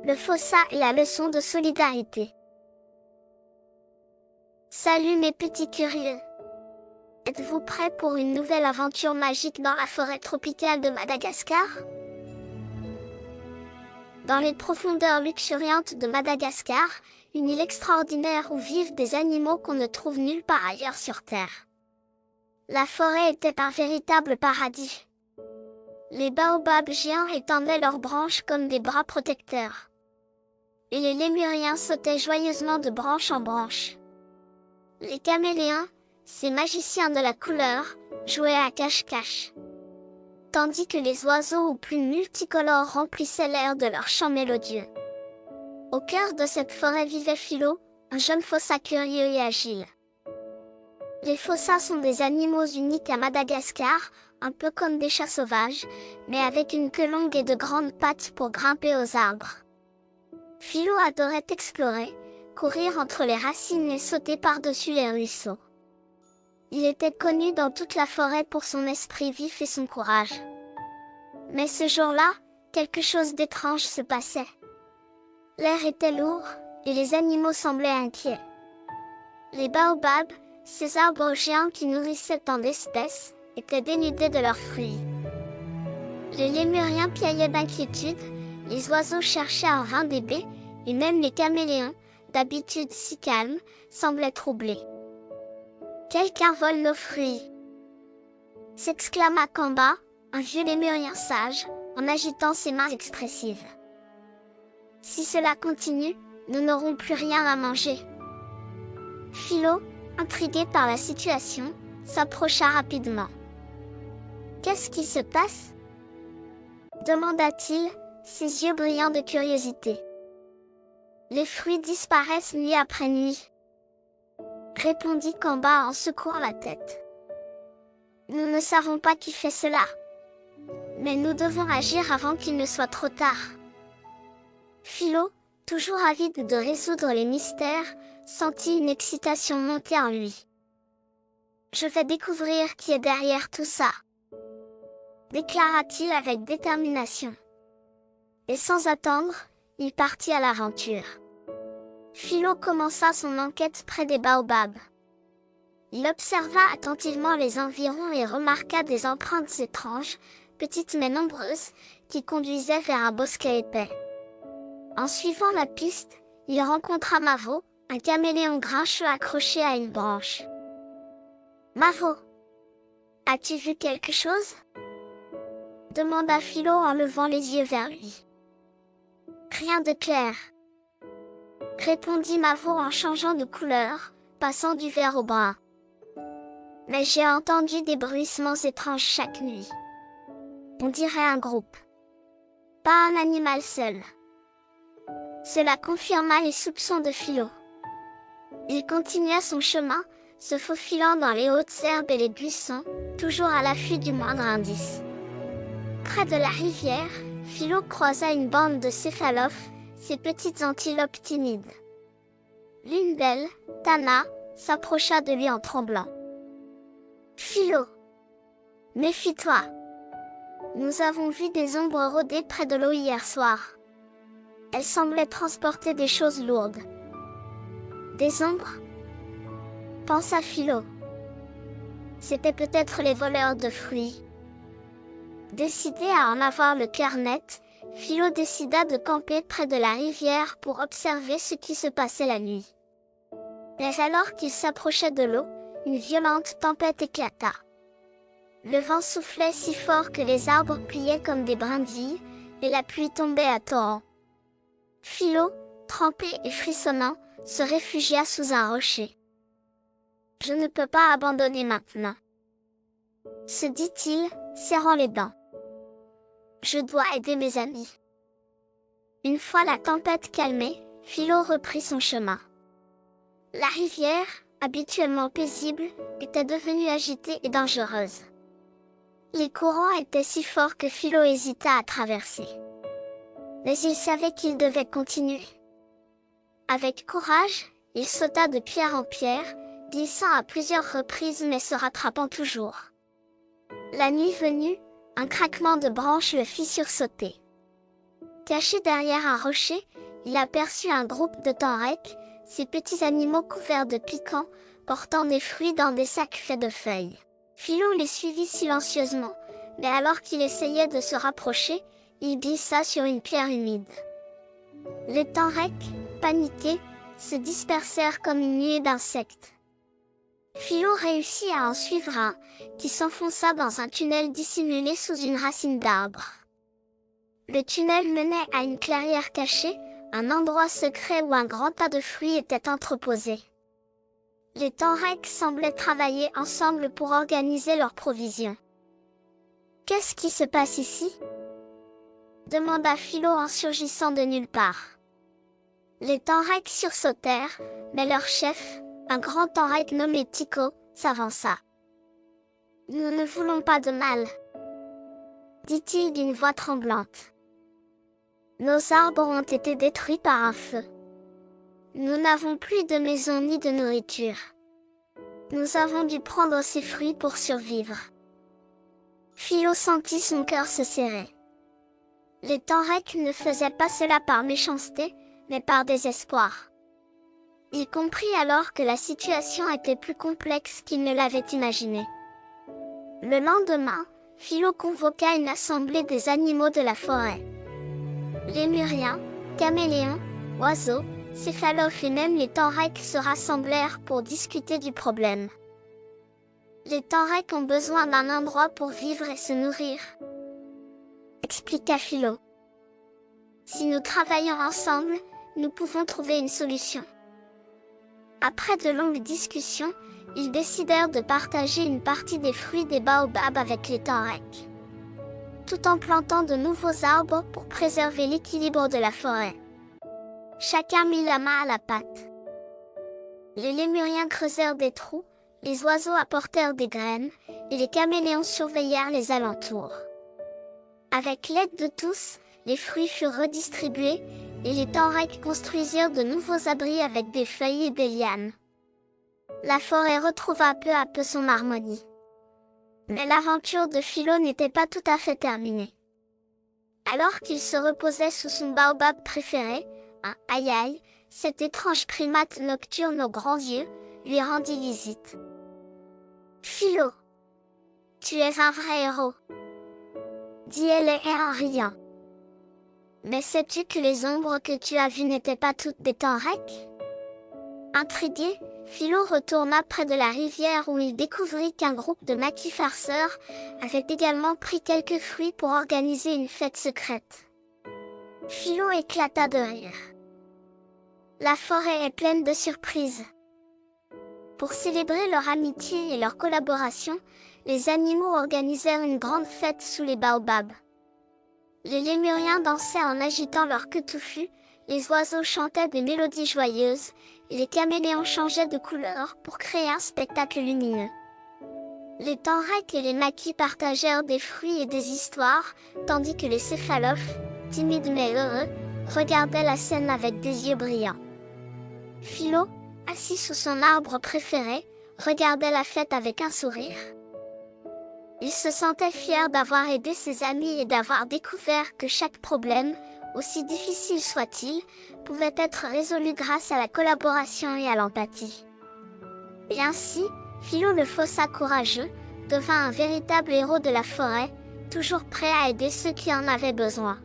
Le fossa et la leçon de solidarité. Salut mes petits curieux. Êtes-vous prêts pour une nouvelle aventure magique dans la forêt tropicale de Madagascar? Dans les profondeurs luxuriantes de Madagascar, une île extraordinaire où vivent des animaux qu'on ne trouve nulle part ailleurs sur Terre. La forêt était un véritable paradis. Les baobabs géants étendaient leurs branches comme des bras protecteurs. Et les lémuriens sautaient joyeusement de branche en branche. Les caméléons, ces magiciens de la couleur, jouaient à cache-cache. Tandis que les oiseaux aux plumes multicolores remplissaient l'air de leurs chants mélodieux. Au cœur de cette forêt vivait Philo, un jeune fossa curieux et agile. Les fossas sont des animaux uniques à Madagascar, un peu comme des chats sauvages, mais avec une queue longue et de grandes pattes pour grimper aux arbres. Philo adorait explorer, courir entre les racines et sauter par-dessus les ruisseaux. Il était connu dans toute la forêt pour son esprit vif et son courage. Mais ce jour-là, quelque chose d'étrange se passait. L'air était lourd, et les animaux semblaient inquiets. Les baobabs, ces arbres géants qui nourrissaient tant d'espèces, étaient dénudés de leurs fruits. Les lémuriens piaillaient d'inquiétude, les oiseaux cherchaient en vain des baies, et même les caméléons, d'habitude si calmes, semblaient troublés. « Quelqu'un vole nos fruits !» s'exclama Kamba, un vieux lémurien sage, en agitant ses mains expressives. « Si cela continue, nous n'aurons plus rien à manger. » Philo, intrigué par la situation, s'approcha rapidement. « Qu'est-ce qui se passe ?» demanda-t-il, ses yeux brillants de curiosité. « Les fruits disparaissent nuit après nuit, » répondit Kamba en secouant la tête. « Nous ne savons pas qui fait cela. Mais nous devons agir avant qu'il ne soit trop tard. » Philo, toujours avide de résoudre les mystères, sentit une excitation monter en lui. « Je vais découvrir qui est derrière tout ça, » déclara-t-il avec détermination. Et sans attendre, il partit à l'aventure. Philo commença son enquête près des baobabs. Il observa attentivement les environs et remarqua des empreintes étranges, petites mais nombreuses, qui conduisaient vers un bosquet épais. En suivant la piste, il rencontra Mavo, un caméléon grincheux accroché à une branche. « Mavo, as-tu vu quelque chose ?» demanda Philo en levant les yeux vers lui. « Rien de clair, » répondit Mavo en changeant de couleur, passant du vert au brun. « Mais j'ai entendu des bruissements étranges chaque nuit. On dirait un groupe. Pas un animal seul. » Cela confirma les soupçons de Philo. Il continua son chemin, se faufilant dans les hautes herbes et les buissons, toujours à l'affût du moindre indice. Près de la rivière, Philo croisa une bande de céphalophes, ces petites antilopes timides. L'une d'elles, Tana, s'approcha de lui en tremblant. « Philo, méfie-toi. Nous avons vu des ombres rôder près de l'eau hier soir. Elles semblaient transporter des choses lourdes. » « Des ombres ?» pensa Philo. C'était peut-être les voleurs de fruits. Décidé à en avoir le cœur net, Philo décida de camper près de la rivière pour observer ce qui se passait la nuit. Mais alors qu'il s'approchait de l'eau, une violente tempête éclata. Le vent soufflait si fort que les arbres pliaient comme des brindilles, et la pluie tombait à torrents. Philo, trempé et frissonnant, se réfugia sous un rocher. « Je ne peux pas abandonner maintenant, » se dit-il, serrant les dents. « Je dois aider mes amis. » Une fois la tempête calmée, Philo reprit son chemin. La rivière, habituellement paisible, était devenue agitée et dangereuse. Les courants étaient si forts que Philo hésita à traverser. Mais il savait qu'il devait continuer. Avec courage, il sauta de pierre en pierre, glissant à plusieurs reprises mais se rattrapant toujours. La nuit venue, un craquement de branches le fit sursauter. Caché derrière un rocher, il aperçut un groupe de tenrecs, ces petits animaux couverts de piquants, portant des fruits dans des sacs faits de feuilles. Philo les suivit silencieusement, mais alors qu'il essayait de se rapprocher, il glissa sur une pierre humide. Les tenrecs, paniqués, se dispersèrent comme une nuée d'insectes. Philo réussit à en suivre un, qui s'enfonça dans un tunnel dissimulé sous une racine d'arbre. Le tunnel menait à une clairière cachée, un endroit secret où un grand tas de fruits était entreposé. Les tenrecs semblaient travailler ensemble pour organiser leurs provisions. « Qu'est-ce qui se passe ici ?» demanda Philo en surgissant de nulle part. Les tenrecs sursautèrent, mais leur chef, un grand tenrec nommé Tycho, s'avança. « Nous ne voulons pas de mal, dit-il d'une voix tremblante. Nos arbres ont été détruits par un feu. Nous n'avons plus de maison ni de nourriture. Nous avons dû prendre ces fruits pour survivre. » Philo sentit son cœur se serrer. Les tenrecs ne faisaient pas cela par méchanceté, mais par désespoir. Il comprit alors que la situation était plus complexe qu'il ne l'avait imaginé. Le lendemain, Philo convoqua une assemblée des animaux de la forêt. Lémuriens, caméléons, oiseaux, céphalophes et même les tenrecs se rassemblèrent pour discuter du problème. Les tenrecs ont besoin d'un endroit pour vivre et se nourrir, expliqua Philo. Si nous travaillons ensemble, nous pouvons trouver une solution. Après de longues discussions, ils décidèrent de partager une partie des fruits des baobabs avec les tenrecs, tout en plantant de nouveaux arbres pour préserver l'équilibre de la forêt. Chacun mit la main à la pâte. Les lémuriens creusèrent des trous, les oiseaux apportèrent des graines, et les caméléons surveillèrent les alentours. Avec l'aide de tous, les fruits furent redistribués, et les tenrecs construisirent de nouveaux abris avec des feuilles et des lianes. La forêt retrouva peu à peu son harmonie. Mais l'aventure de Philo n'était pas tout à fait terminée. Alors qu'il se reposait sous son baobab préféré, un aïe-aïe, cet étrange primate nocturne aux grands yeux, lui rendit visite. « Philo, tu es un vrai héros, » dit elle en riant. « Mais sais-tu que les ombres que tu as vues n'étaient pas toutes des tenrecs ?» Intrigué, Philo retourna près de la rivière où il découvrit qu'un groupe de maquis farceurs avait également pris quelques fruits pour organiser une fête secrète. Philo éclata de rire. La forêt est pleine de surprises. Pour célébrer leur amitié et leur collaboration, les animaux organisèrent une grande fête sous les baobabs. Les lémuriens dansaient en agitant leur queue touffue, les oiseaux chantaient des mélodies joyeuses, et les caméléons changeaient de couleur pour créer un spectacle lumineux. Les tenrecs et les maquis partagèrent des fruits et des histoires, tandis que les céphalophes, timides mais heureux, regardaient la scène avec des yeux brillants. Philo, assis sous son arbre préféré, regardait la fête avec un sourire. Il se sentait fier d'avoir aidé ses amis et d'avoir découvert que chaque problème, aussi difficile soit-il, pouvait être résolu grâce à la collaboration et à l'empathie. Et ainsi, Philo le forçat courageux devint un véritable héros de la forêt, toujours prêt à aider ceux qui en avaient besoin.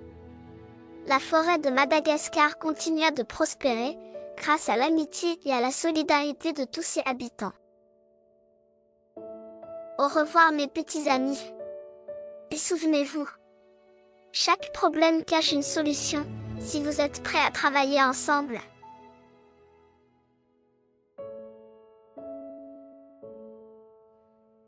La forêt de Madagascar continua de prospérer, grâce à l'amitié et à la solidarité de tous ses habitants. Au revoir mes petits amis. Et souvenez-vous, chaque problème cache une solution, si vous êtes prêts à travailler ensemble.